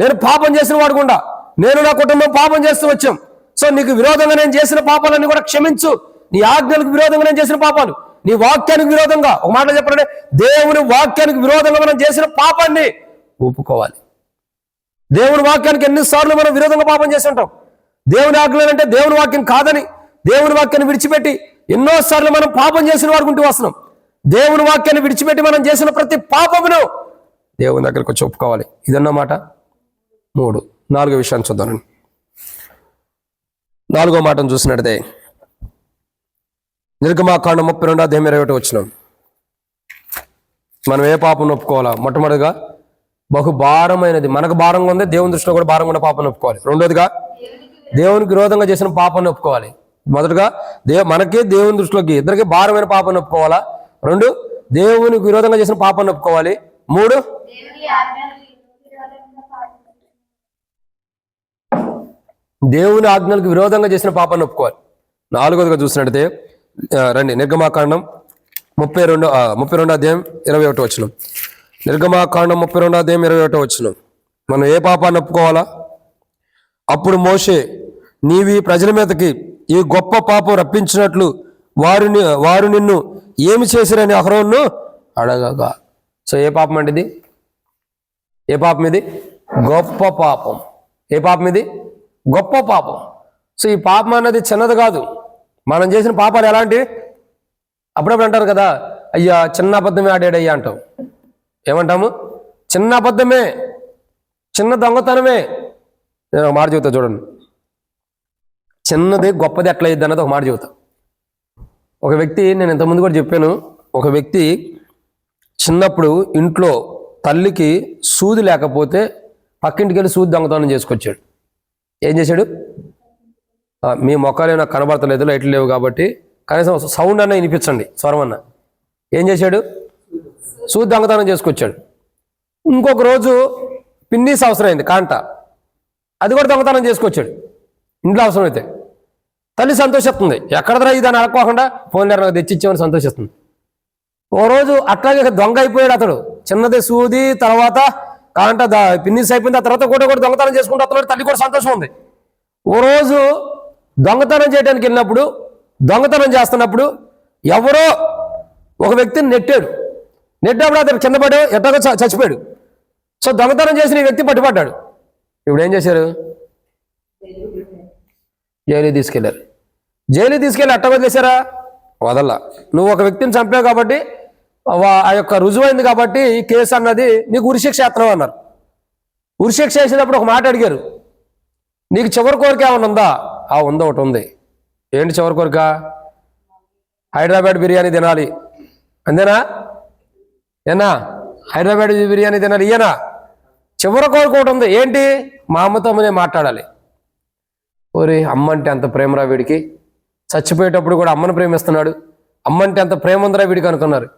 నేను పాపం చేసిన వాడుకుండా నేను నా కుటుంబం పాపం చేస్తూ వచ్చాం. సో నీకు విరోధంగా నేను చేసిన పాపాలన్నీ కూడా క్షమించు. నీ ఆజ్ఞలకు విరోధంగా నేను చేసిన పాపాలు, నీ వాక్యానికి విరోధంగా, ఒక మాట చెప్పాలంటే దేవుని వాక్యానికి విరోధంగా మనం చేసిన పాపాన్ని ఒప్పుకోవాలి. దేవుని వాక్యానికి ఎన్నిసార్లు మనం విరోధంగా పాపం చేసి ఉంటాం. దేవుని ఆజ్ఞలు అంటే దేవుని వాక్యం కాదని దేవుని వాక్యాన్ని విడిచిపెట్టి ఎన్నోసార్లు మనం పాపం చేసిన వాడుకుంటూ వస్తున్నాం. దేవుని వాక్యాన్ని విడిచిపెట్టి మనం చేసిన ప్రతి పాపమును దేవుని దగ్గరకు వచ్చి ఒప్పుకోవాలి. ఇదన్నమాట 3. 4వ విషయాన్ని చూద్దాం. 4వ మాటను చూసినట్టే నిర్గమాకాండం 32:21. మనం ఏ పాపం ఒప్పుకోవాలా? మొట్టమొదటిగా బహుభారమైనది, మనకు భారంగా ఉంది, దేవుని దృష్టిలో కూడా భారంగా ఉన్న పాపాన్ని ఒప్పుకోవాలి. రెండోదిగా దేవునికి విరోధంగా చేసిన పాపాన్ని ఒప్పుకోవాలి. మొదటగా మనకి దేవుని దృష్టిలోకి ఇద్దరికి భారమైన పాపాన్ని ఒప్పుకోవాలా. 2, దేవునికి విరోధంగా చేసిన పాపాన్ని ఒప్పుకోవాలి. 3, దేవుని ఆజ్ఞలకు విరోధంగా చేసిన పాపాన్ని ఒప్పుకోవాలి. 4వదిగా చూసినట్టయితే రండి, నిర్గమాకాండం 32:21. నిర్గమాకాండం 32:21. మనం ఏ పాపాన్ని ఒప్పుకోవాలా? అప్పుడు మోషే, నీవి ప్రజల మీదకి ఈ గొప్ప పాపం రప్పించినట్లు వారు నిన్ను ఏమి చేశారని అహరోనును అడగగా. సో ఏ పాపం అంటే ఇది? ఏ పాపం ఇది? గొప్ప పాపం. ఏ పాపం ఇది? గొప్ప పాపం. సో ఈ పాపం అన్నది చిన్నది కాదు. మనం చేసిన పాపాలు ఎలాంటివి? అప్పుడప్పుడు అంటారు కదా, అయ్యా చిన్న అబద్ధమే ఆడాడయ్యా అంటాం. ఏమంటాము? చిన్న అబద్ధమే, చిన్న దొంగతనమే. నేను ఒక మాట చెబుతా చూడండి, చిన్నది గొప్పది ఎట్లా అయ్యిద్ది అన్నది ఒక మాట చెబుతా. ఒక వ్యక్తి, నేను ఇంతకుముందు కూడా చెప్పాను, ఒక వ్యక్తి చిన్నప్పుడు ఇంట్లో తల్లికి సూది లేకపోతే పక్కింటికి వెళ్ళి సూది దొంగతనం చేసుకొచ్చాడు. ఏం చేశాడు? మీ మొక్కలు నాకు కనబడతలేదు, లైట్లు లేవు కాబట్టి కనీసం సౌండ్ అన్న వినిపించండి, స్వరం అన్న. ఏం చేశాడు? సూది దొంగతనం చేసుకొచ్చాడు. ఇంకొక రోజు పిన్నీస్ అవసరమైంది, కాంట, అది కూడా దొంగతనం చేసుకొచ్చాడు ఇంట్లో అవసరమైతే. తల్లి సంతోషిస్తుంది, ఎక్కడదరా ఇది అని అడగకుండా ఫోన్ నాకు తెచ్చిచ్చామని సంతోషిస్తుంది. ఓ రోజు అట్లాగే దొంగ అయిపోయాడు అతడు. చిన్నది సూది, తర్వాత కాంట, పిన్నీస్ అయిపోయింది, ఆ తర్వాత కూడా దొంగతనం చేసుకుంటూ అతను, తల్లి కూడా సంతోషం ఉంది. ఓ రోజు దొంగతనం చేయడానికి వెళ్ళినప్పుడు, దొంగతనం చేస్తున్నప్పుడు ఎవరో ఒక వ్యక్తిని నెట్టినప్పుడు అతను కింద పడి ఎట్టగా చచ్చిపోయాడు. సో దొంగతనం చేసిన ఈ వ్యక్తి పట్టుబడ్డాడు. ఇప్పుడు ఏం చేశారు? జైలు తీసుకెళ్లారు. జైలు తీసుకెళ్ళి అట్ట వదిలేశారా? వదల్లా. నువ్వు ఒక వ్యక్తిని చంపావు కాబట్టి, ఆ యొక్క రుజువైంది కాబట్టి ఈ కేసు అన్నది నీకు ఉరిశిక్ష వేస్తున్నావు అన్నారు. ఉరిశిక్ష వేసేటప్పుడు ఒక మాట అడిగారు, నీకు చివరి కోరిక ఏమన్నా ఉందా? ఉందా, ఒకటి ఉంది. ఏంటి చివరి కోరిక? హైదరాబాద్ బిర్యానీ తినాలి, అంతేనా? ఏనా హైదరాబాద్ బిర్యానీ తినాలి, ఇయ్యనా? చివరి కోరిక ఒకటి ఉంది. ఏంటి? మా అమ్మతో నేను మాట్లాడాలి. ఓరే, అమ్మ అంటే అంత ప్రేమరా వీడికి, చచ్చిపోయేటప్పుడు కూడా అమ్మను ప్రేమిస్తున్నాడు, అమ్మ అంటే అంత ప్రేమ ఉందిరా వీడికి అనుకున్నారు.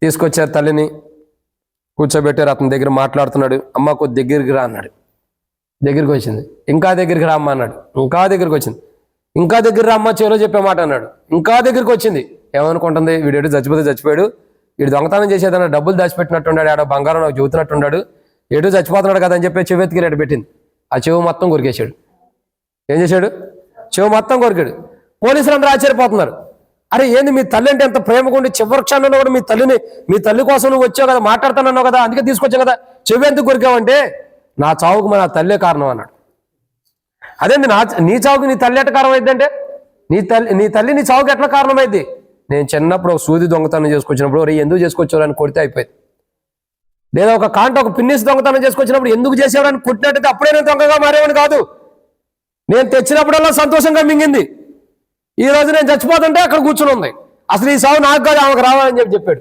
తీసుకొచ్చారు తల్లిని, కూర్చోబెట్టారు, అతని దగ్గర మాట్లాడుతున్నాడు. అమ్మ కొద్ది దగ్గరికి రా అన్నాడు. దగ్గరికి వచ్చింది. ఇంకా దగ్గరికి రా అమ్మ అన్నాడు. ఇంకా దగ్గరికి వచ్చింది. ఇంకా దగ్గర రా అమ్మ, చెవిలో చెప్పే మాట అన్నాడు. ఇంకా దగ్గరికి వచ్చింది. ఏమనుకుంటుంది? వీడు చచ్చిపోయాడు, వీడు దొంగతనం చేసేదన్న డబ్బులు దాచిపెట్టినట్టున్నాడు, ఆడ బంగారం నాకు చెబుతున్నట్టున్నాడు, ఎటు చచ్చిపోతున్నాడు కదా అని చెప్పి చెవి ఎత్తికి పెట్టింది. ఆ చెవు మొత్తం కొరికేశాడు. ఏం చేశాడు? చెవు మొత్తం కొరికాడు. పోలీసులు అందరూ ఆశ్చర్యపోతున్నారు. అరే ఏంది మీ తల్లి అంటే ఎంత ప్రేమగా ఉండి చివరి క్షణంలో కూడా మీ తల్లి కోసం నువ్వు వచ్చావు కదా, మాట్లాడుతానన్నావు కదా, అందుకే తీసుకొచ్చావు కదా, చెవి ఎందుకు కొరికావంటే నా చావుకు మన తల్లే కారణం అన్నాడు. అదేంది నీ చావుకు నీ తల్లి ఎట్లా కారణం అయిందంటే నీ తల్లి నీ చావుకి ఎట్లా కారణమైంది? నేను చిన్నప్పుడు ఒక సూది దొంగతనం చేసుకొచ్చినప్పుడు ఎందుకు చేసుకొచ్చారని కొడితే అయిపోయింది. లేదా ఒక పిన్నిస్ దొంగతనం చేసుకొచ్చినప్పుడు ఎందుకు చేసేవాడని కొట్టినట్టయితే అప్పుడే నేను దొంగగా మారేవాడిని కాదు. నేను తెచ్చినప్పుడల్లా సంతోషంగా మింగింది. ఈ రోజు నేను చచ్చిపోతుంటే అక్కడ కూర్చుని ఉంది. అసలు ఈ సాగు నాకు కాదు ఆమెకు రావాలని చెప్పాడు.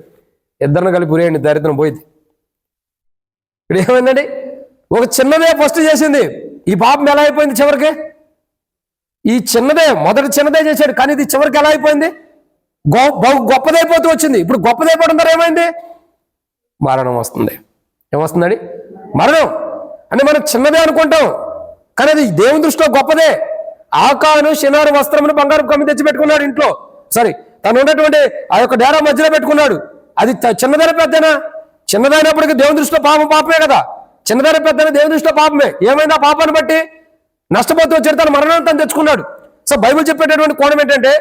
ఇద్దరిని కలిపి ఉరేయండి, దరిద్రం పోయింది. ఇక్కడ ఏమైందండి? ఒక చిన్నదే ఫస్ట్ చేసింది, ఈ పాపం ఎలా అయిపోయింది చివరికి? ఈ మొదటి చిన్నదే చేశాడు, కానీ ఇది చివరికి ఎలా అయిపోయింది? గొప్పదైపోతూ వచ్చింది. ఇప్పుడు గొప్పదైపోవడం ద్వారా ఏమైంది? మరణం వస్తుంది. ఏమొస్తుందండి? మరణం. అంటే మనం చిన్నదే అనుకుంటాం, కానీ అది దేవుని దృష్టిలో గొప్పదే. ఆకాను షినారు వస్త్రమును బంగారు కమ్మి తెచ్చి పెట్టుకున్నాడు ఇంట్లో. తను ఉన్నటువంటి ఆ యొక్క డేరా మధ్యలో పెట్టుకున్నాడు. అది చిన్నదైన పెద్దనా? చిన్నదైనప్పటికీ దేవుని దృష్టిలో పాపమే కదా. చిన్నదైన పెద్దన దేవుని దృష్టిలో పాపమే. ఏమైంది? ఆ పాపాన్ని బట్టి నష్టపోతూ వచ్చాడు, తన మరణాన్ని తను తెచ్చుకున్నాడు. బైబిల్ చెప్పేటటువంటి కోణం ఏంటంటే,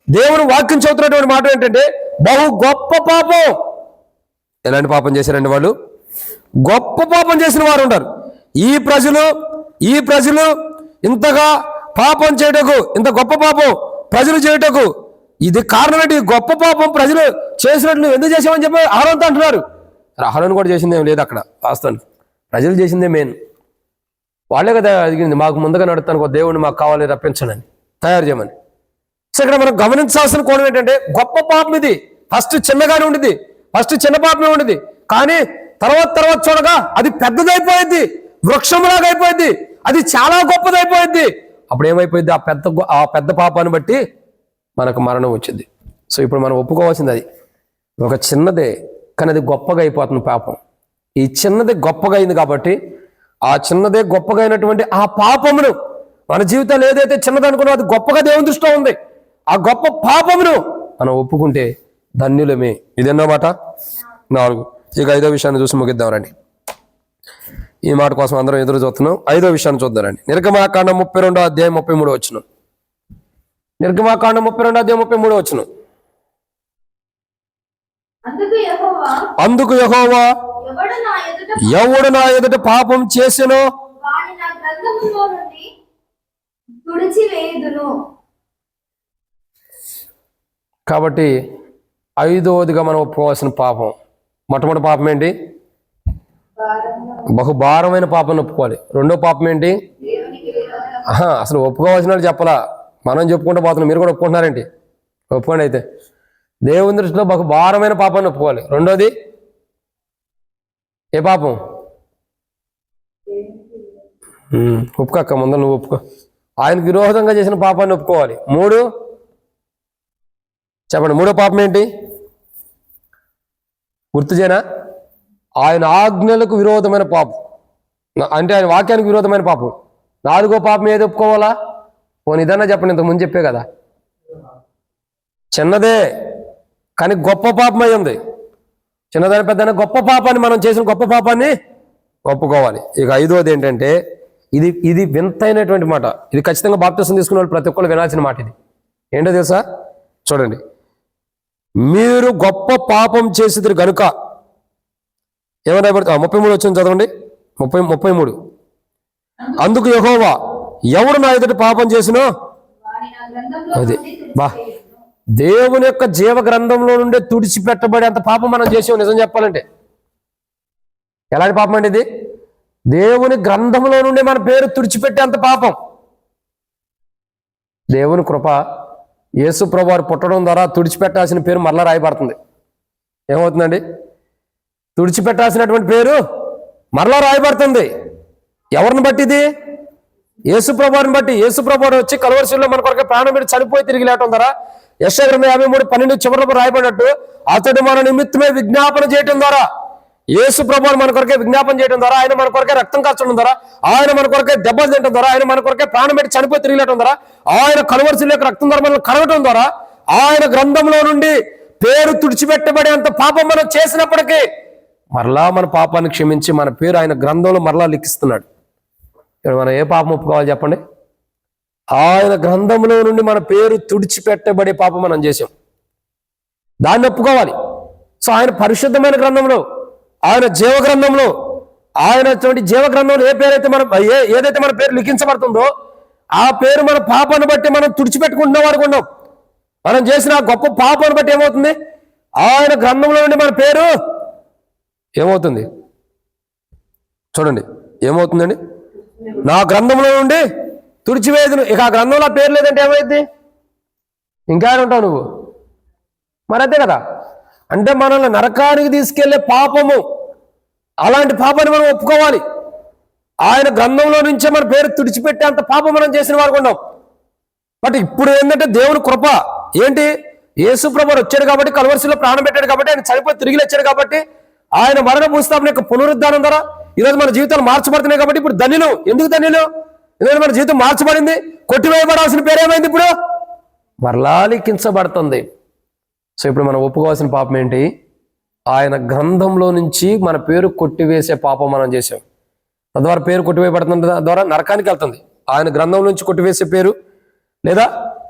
దేవుని వాక్యం చదువుతున్నటువంటి మాట ఏంటంటే, బహు గొప్ప పాపం. ఎలాంటి పాపం చేశారండి వాళ్ళు? గొప్ప పాపం చేసిన వారు ఉంటారు. ఈ ప్రజలు ఇంతగా పాపం చేయటకు, ఇంత గొప్ప పాపం ప్రజలు చేయటకు ఇది కారణం ఏంటి? గొప్ప పాపం ప్రజలు చేసినట్లు ఎందుకు చేసామని చెప్పి అహరోనుతో అంటున్నారు. అహరోను కూడా చేసిందేం లేదు అక్కడ. వాస్తవానికి ప్రజలు చేసిందే మెయిన్. వాళ్ళే కదా అడిగింది, మాకు ముందుగా నడుతాను దేవుడిని మాకు కావాలి రప్పించండి, తయారు చేయమని. ఇక్కడ మనం గమనించాల్సిన కోణం ఏంటంటే, గొప్ప పాపం ఇది. ఫస్ట్ చిన్నగానే ఉండేది, ఫస్ట్ చిన్న పాపమే ఉండేది, కానీ తర్వాత చూడగా అది పెద్దదైపోయింది, వృక్షంలాగా అయిపోయింది, అది చాలా గొప్పదైపోయింది. అప్పుడు ఏమైపోయింది? ఆ పెద్ద పాపాన్ని బట్టి మనకు మరణం వచ్చింది. ఇప్పుడు మనం ఒప్పుకోవాల్సింది అది ఒక చిన్నదే, కానీ అది గొప్పగా అయిపోతుంది పాపం. ఈ చిన్నది గొప్పగా అయింది కాబట్టి ఆ చిన్నదే గొప్పగా అయినటువంటి ఆ పాపమును మన జీవితాలు ఏదైతే చిన్నదనుకున్నా అది గొప్పగా దేవుని దృష్టిలో ఉంది. ఆ గొప్ప పాపమును మనం ఒప్పుకుంటే ధన్యులమే. ఇదెన్నో మాట? 4. ఇక 5వ విషయాన్ని చూసి ముగిద్దాం రండి. ఈ మాట కోసం అందరం ఎదురు చూస్తున్నాం. 5వ విషయాన్ని చూద్దారండి. నిర్గమాకాండం 32వ అధ్యాయం 33వ వచనం. నిర్గమాకాండం 32వ అధ్యాయం 33వ వచనం. అందుకు యెహోవా ఎవడు నా ఎదుట పాపం చేసెనో కాబట్టి 5వదిగా మనం ఒప్పుకోవాల్సిన పాపం, మొట్టమొదటి పాపం ఏంటి? బహుభారమైన పాపం ఒప్పుకోవాలి. రెండో పాపం ఏంటి? అసలు ఒప్పుకోవాల్సిన వాళ్ళు చెప్పలా, మనం చెప్పుకుంటూ పోతున్నాం. మీరు కూడా ఒప్పుకుంటున్నారేంటి? ఒప్పుకోండి. అయితే దేవుని దృష్టిలో బహుభారమైన పాపాన్ని ఒప్పుకోవాలి. రెండోది ఏ పాపం? ఒప్పుకోక్క, ముందు నువ్వు ఒప్పుకో. ఆయనకు విరోధంగా చేసిన పాపాన్ని ఒప్పుకోవాలి. 3 చెప్పండి, 3వ పాపం ఏంటి? గుర్తు చేయనా? ఆయన ఆజ్ఞలకు విరోధమైన పాపం, అంటే ఆయన వాక్యానికి విరోధమైన పాపం. 4వ పాపం ఏది ఒప్పుకోవాలా? పోనీ ఇదన్నా చెప్పండి, ఇంత ముందు చెప్పే కదా. చిన్నదే కానీ గొప్ప పాపం అయి ఉంది. చిన్నదాని పెద్దనే గొప్ప పాపాన్ని, మనం చేసిన గొప్ప పాపాన్ని ఒప్పుకోవాలి. ఇక 5వది ఏంటంటే, ఇది వింతైనటువంటి మాట. ఇది ఖచ్చితంగా బాప్తిసం తీసుకునే వాళ్ళు ప్రతి ఒక్కరు వినాల్సిన మాట. ఇది ఏంటో తెలుసా? చూడండి, మీరు గొప్ప పాపం చేసిద్దరు గనుక ఏమన్నా 33 వచ్చింది చదవండి. 33. అందుకు యెహోవా ఎవడు నా ఎదుట పాపం చేసినో అది దేవుని యొక్క జీవ గ్రంథంలో నుండే తుడిచిపెట్టబడి అంత పాపం మనం చేసాం. నిజం చెప్పాలంటే ఎలాంటి పాపం అండి ఇది? దేవుని గ్రంథంలో నుండి మన పేరు తుడిచిపెట్టే అంత పాపం. దేవుని కృప, యేసు ప్రభువారు పుట్టడం ద్వారా తుడిచిపెట్టాల్సిన పేరు మరలా రాయబడుతుంది. ఏమవుతుందండి? తుడిచిపెట్టాల్సినటువంటి పేరు మరలా రాయబడుతుంది. ఎవరిని బట్టి? ఇది యేసు ప్రభువారిని బట్టి. యేసు ప్రభువారు వచ్చి కల్వరిశిలో మన కొరకు ప్రాణం పెట్టి చనిపోయి తిరిగి లేవటం ద్వారా యెషయా 53:12 చివరిలో రాయబడినట్టు అతడు మన నిమిత్తమే విజ్ఞాపన చేయటం ద్వారా, యేసు ప్రభువారు మన కొరకే విజ్ఞాపన చేయడం ద్వారా, ఆయన మన కొరకే రక్తం కాచడం ద్వారా, ఆయన మన కొరకే దెబ్బలు తినడం ద్వారా, ఆయన మన కొరకే ప్రాణం పెట్టి చనిపోయి తిరిగి లేవటం ద్వారా, ఆయన కల్వరిశిలో రక్తం ద్వారా మనల్ని కడగటం ద్వారా, ఆయన గ్రంథంలో నుండి పేరు తుడిచిపెట్టబడేంత పాపం మనం చేసినప్పటికీ మరలా మన పాపాన్ని క్షమించి మన పేరు ఆయన గ్రంథంలో మరలా లిఖిస్తున్నాడు. మనం ఏ పాపం ఒప్పుకోవాలి చెప్పండి? ఆయన గ్రంథంలో నుండి మన పేరు తుడిచిపెట్టబడే పాపం మనం చేసాం. దాన్ని ఒప్పుకోవాలి. సో ఆయన పరిశుద్ధమైన గ్రంథంలో, ఆయన జీవ గ్రంథంలో, ఆయన జీవ గ్రంథంలో ఏ పేరైతే ఏదైతే మన పేరు లిఖించబడుతుందో ఆ పేరు మన పాపాన్ని బట్టి మనం తుడిచిపెట్టుకుంటున్నాం అనుకున్నాం. మనం చేసిన ఆ గొప్ప పాపాన్ని బట్టి ఏమవుతుంది, ఆయన గ్రంథంలో నుండి మన పేరు ఏమవుతుంది చూడండి, ఏమవుతుందండి, నా గ్రంథంలో నుండి తుడిచివేదును. ఇక ఆ గ్రంథంలో ఆ పేరు లేదంటే ఏమైంది, ఇంకా ఉంటావు నువ్వు. మరి అంతే కదా, అంటే మనల్ని నరకానికి తీసుకెళ్లే పాపము, అలాంటి పాపాన్ని మనం ఒప్పుకోవాలి. ఆయన గ్రంథంలో నుంచే మన పేరు తుడిచిపెట్టే అంత పాపం మనం చేసిన వారు ఉన్నాం. బట్ ఇప్పుడు ఏంటంటే దేవుని కృప ఏంటి, యేసు ప్రభువు వచ్చాడు కాబట్టి, కల్వరిశిలో ప్రాణం పెట్టాడు కాబట్టి, ఆయన చనిపోయి తిరిగి వచ్చాడు కాబట్టి, ఆయన మరణ భూస్థాపన యొక్క పునరుద్ధానం ద్వారా ఈరోజు మన జీవితాలు మార్చబడుతున్నాయి కాబట్టి ఇప్పుడు ధన్యులు. ఎందుకు ధన్యులు? ఎందుకంటే మన జీవితం మార్చబడింది. కొట్టివేయబడాల్సిన పేరు ఏమైంది, ఇప్పుడు మరలా లిఖించబడుతుంది. సో ఇప్పుడు మనం ఒప్పుకోవాల్సిన పాపం ఏంటి, ఆయన గ్రంథంలో నుంచి మన పేరు కొట్టివేసే పాపం మనం చేసాం. తద్వారా పేరు కొట్టివేయబడుతుంది, ద్వారా నరకానికి వెళ్తుంది. ఆయన గ్రంథం నుంచి కొట్టివేసే పేరు లేదా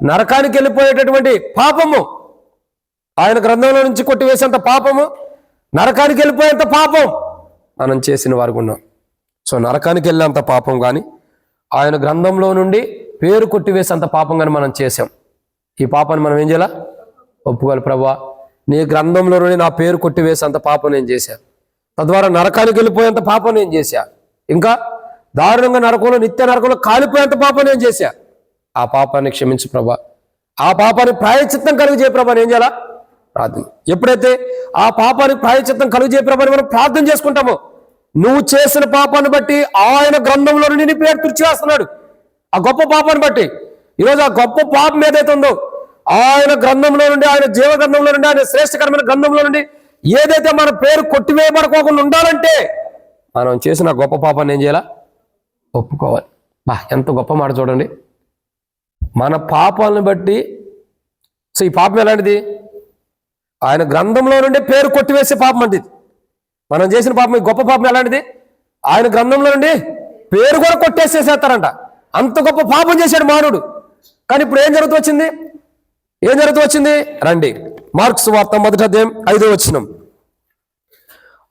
నరకానికి వెళ్ళిపోయేటటువంటి పాపము, ఆయన గ్రంథంలో నుంచి కొట్టివేసేంత పాపము, నరకానికి వెళ్ళిపోయేంత పాపం మనం చేసిన వారికి ఉన్నాం. సో నరకానికి వెళ్ళేంత పాపం కానీ, ఆయన గ్రంథంలో నుండి పేరు కొట్టివేసేంత పాపం కానీ మనం చేసాం. ఈ పాపాన్ని మనం ఏం చేయాలా, ఒప్పుకోవాలి. ప్రభువా, నీ గ్రంథంలో నుండి నా పేరు కొట్టివేసేంత పాపం నేను చేశాను, తద్వారా నరకానికి వెళ్ళిపోయేంత పాపం నేను చేశా, ఇంకా దారుణంగా నరకంలో, నిత్య నరకంలో కాలిపోయేంత పాపం నేను చేశా. ఆ పాపాన్ని క్షమించు ప్రభా, ఆ పాపాన్ని ప్రాయశ్చిత్తం కలుగజేయ ప్రభా. ఏం చేయాలా, ప్రార్థన. ఎప్పుడైతే ఆ పాపానికి ప్రాయశ్చిత్తం కలుగజేయ ప్రభా మనం ప్రార్థన చేసుకుంటామో, నువ్వు చేసిన పాపాన్ని బట్టి ఆయన గ్రంథంలో నుండి నీ పేరు తుడిచివేస్తున్నాడు. ఆ గొప్ప పాపాన్ని బట్టి ఈరోజు ఆ గొప్ప పాపం ఏదైతే ఉందో, ఆయన గ్రంథంలో నుండి, ఆయన జీవ గ్రంథంలో నుండి, ఆయన శ్రేష్టకరమైన గ్రంథంలో నుండి ఏదైతే మన పేరు కొట్టివేయబడుకోకుండా ఉండాలంటే మనం చేసిన గొప్ప పాపాన్ని ఏం చేయాలా, ఒప్పుకోవాలి. ఎంత గొప్ప మాట చూడండి. మన పాపాలను బట్టి, సో ఈ పాపం ఎలాంటిది, ఆయన గ్రంథంలో నుండి పేరు కొట్టివేసే పాపం అంటే మనం చేసిన పాపం. ఈ గొప్ప పాపం ఎలాంటిది, ఆయన గ్రంథంలో నుండి పేరు కూడా కొట్టేసేసేస్తారంట. అంత గొప్ప పాపం చేశాడు మానవుడు. కానీ ఇప్పుడు ఏం జరుగుతూ వచ్చింది, రండి మార్కు సువార్త 1వ అధ్యాయం 5వ వచనం.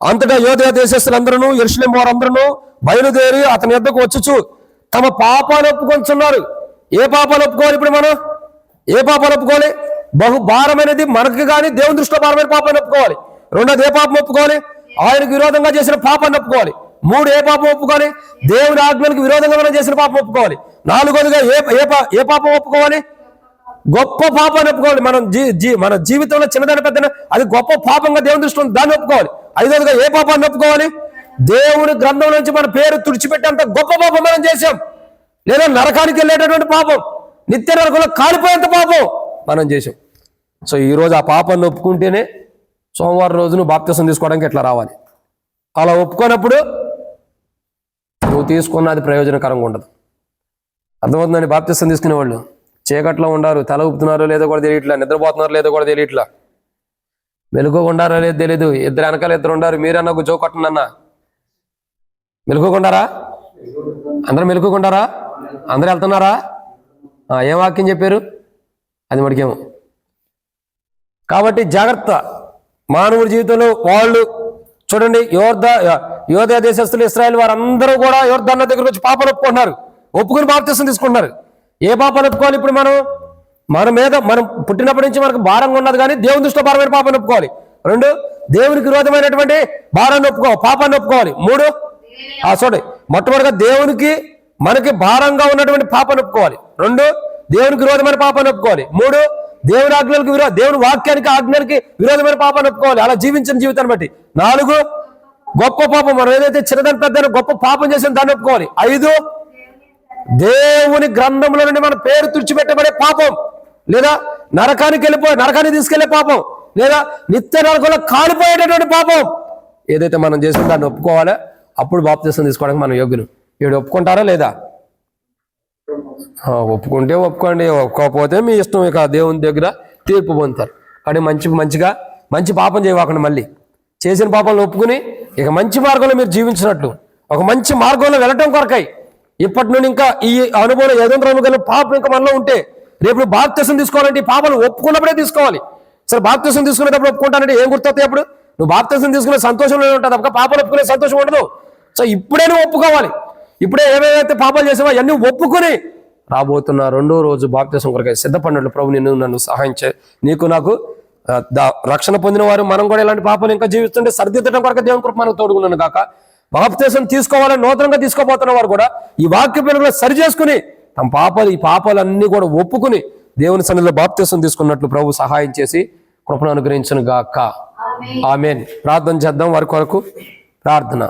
అంతటా యూదయ దేశస్తులందరూ యెరూషలేము వారందరూ బయలుదేరి అతని యొద్దకు వచ్చుచు తమ పాపాలు ఒప్పుకొంచున్నారు. ఏ పాపాలు ఒప్పుకోవాలి, ఇప్పుడు మనం ఏ పాపాలు ఒప్పుకోవాలి, బహు భారమైనది మనకి కానీ దేవుని దృష్టిలో భారమైన పాపాన్ని ఒప్పుకోవాలి. రెండోది ఏ పాపం ఒప్పుకోవాలి, ఆయనకు విరోధంగా చేసిన పాపాన్ని ఒప్పుకోవాలి. 3 ఏ పాపం ఒప్పుకోవాలి, దేవుని ఆజ్ఞలకు విరోధంగా మనం చేసిన పాపం ఒప్పుకోవాలి. 4వదిగా ఏ పాపం ఒప్పుకోవాలి, గొప్ప పాపాన్ని ఒప్పుకోవాలి. మన జీవితంలో చిన్నదాని పెద్ద అది గొప్ప పాపంగా దేవుని దృష్టిలో దాన్ని ఒప్పుకోవాలి. 5వదిగా ఏ పాపాన్ని ఒప్పుకోవాలి, దేవుని గ్రంథం నుంచి మన పేరు తుడిచిపెట్టేంత గొప్ప పాపం మనం చేశాం, లేదా నరకానికి వెళ్ళేటటువంటి పాపం, నిత్య నరకంలో కాలిపోయేంత పాపం మనం చేసాం. సో ఈరోజు ఆ పాపాన్ని ఒప్పుకుంటేనే సోమవారం రోజు నువ్వు బాప్తిసం తీసుకోవడానికి ఎట్లా రావాలి. అలా ఒప్పుకోనప్పుడు నువ్వు తీసుకున్నది ప్రయోజనకరంగా ఉండదు. అర్థమవుతుందండి. బాప్తిసం తీసుకునే వాళ్ళు చీకట్లో ఉండారు, తల ఊపుతున్నారో లేదో కూడా తెలియట్లా, నిద్రపోతున్నారో లేదో కూడా తెలియట్లా, మెలుగుకుండారో లేదో తెలియదు. ఇద్దరు వెనకాల ఇద్దరు ఉండారు, మీరన్నా జో కొట్టనన్నా మెలుగుకుండారా, అందరూ మెలుగుకుండారా, అందరూ వెళ్తున్నారా, ఏం వాక్యం చెప్పారు అది మడికేమో. కాబట్టి జాగ్రత్త. మానవుడి జీవితంలో వాళ్ళు చూడండి, యోదయ దేశస్తులు, ఇశ్రాయేల్ వారందరూ కూడా యోర్దాను దగ్గర వచ్చి పాపాలు ఒప్పుకుంటున్నారు, ఒప్పుకుని బాప్తిసం తీసుకుంటున్నారు. ఏ పాపాలు ఒప్పుకోవాలి, ఇప్పుడు మనం పుట్టినప్పటి నుంచి మనకు భారంగా ఉన్నది కానీ దేవుని దృష్టిలో భారమైన పాపాన్ని ఒప్పుకోవాలి. 2 దేవునికి విరోధమైనటువంటి భారాన్ని పాపాన్ని ఒప్పుకోవాలి. 3 చూడండి, మొట్టమొదటిగా దేవునికి మనకి భారంగా ఉన్నటువంటి పాపాన్ని ఒప్పుకోవాలి. 2 దేవునికి విరోధమైన పాపాన్ని ఒప్పుకోవాలి. 3 దేవుని ఆజ్ఞలకు దేవుని వాక్యానికి ఆజ్ఞలకి విరోధమైన పాపాన్ని ఒప్పుకోవాలి, అలా జీవించిన జీవితాన్ని బట్టి. 4 గొప్ప పాపం, మనం ఏదైతే చిన్నదాని పెద్ద గొప్ప పాపం చేసిన దాన్ని ఒప్పుకోవాలి. 5 దేవుని గ్రంథంలో నుండి మన పేరు తుడిచిపెట్టబడే పాపం, లేదా నరకానికి తీసుకెళ్లే పాపం, లేదా నిత్య నరకంలో కాలిపోయేటటువంటి పాపం ఏదైతే మనం చేసిన దాన్ని ఒప్పుకోవాలా. అప్పుడు బాప్తిసం తీసుకోవడానికి మనం యోగ్యులు. వీడు ఒప్పుకుంటారా లేదా, ఒప్పుకుంటే ఒప్పుకోండి, ఒప్పుకోకపోతే మీ ఇష్టం. ఇక దేవుని దగ్గర తీర్పు పొందుతారు. కానీ మంచి పాపం చేయవాకండి. మళ్ళీ చేసిన పాపాలను ఒప్పుకుని ఇక మంచి మార్గంలో మీరు జీవించినట్లు, ఒక మంచి మార్గంలో వెళ్ళటం కొరకై ఇప్పటి నుండి ఇంకా ఈ అనుభవం ఏదో పాపం ఇంకా మనలో ఉంటే రేపు బాప్తిసం తీసుకోవాలంటే ఈ పాపాలు ఒప్పుకున్నప్పుడే తీసుకోవాలి. సరే బాప్తిసం తీసుకునేటప్పుడు ఒప్పుకుంటానంటే ఏం గుర్తొస్తాయి అప్పుడు? నువ్వు బాప్తిసం తీసుకునే సంతోషంలో ఉంటుంది తప్ప పాపాలు ఒప్పుకునే సంతోషం ఉండదు. సో ఇప్పుడే నువ్వు ఒప్పుకోవాలి. ఇప్పుడే ఏవేవైతే పాపాలు చేసావో అన్నీ ఒప్పుకొని రాబోతున్న 2వ రోజు బాప్తిసం కొరకై సిద్ధపడినట్లు ప్రభు నన్ను సహాయం నీకు నాకు రక్షణ పొందిన వారు మనం కూడా ఇలాంటి పాపాలు ఇంకా జీవిస్తుంటే సరిదిద్దడం కొరకు దేవుని కృప మనకు తోడుకున్నాను కాక బాప్తిసం తీసుకోవాలని నూతనంగా తీసుకోబోతున్న వారు కూడా ఈ వాక్య పిల్లలు సరి చేసుకుని తమ ఈ పాపాలన్నీ కూడా ఒప్పుకుని దేవుని సన్నిధిలో బాప్తిసం తీసుకున్నట్లు ప్రభు సహాయం చేసి కృపను అనుగ్రహించును గాక. ఆమేన్. ప్రార్థన చేద్దాం వారి కొరకు. ప్రార్థన.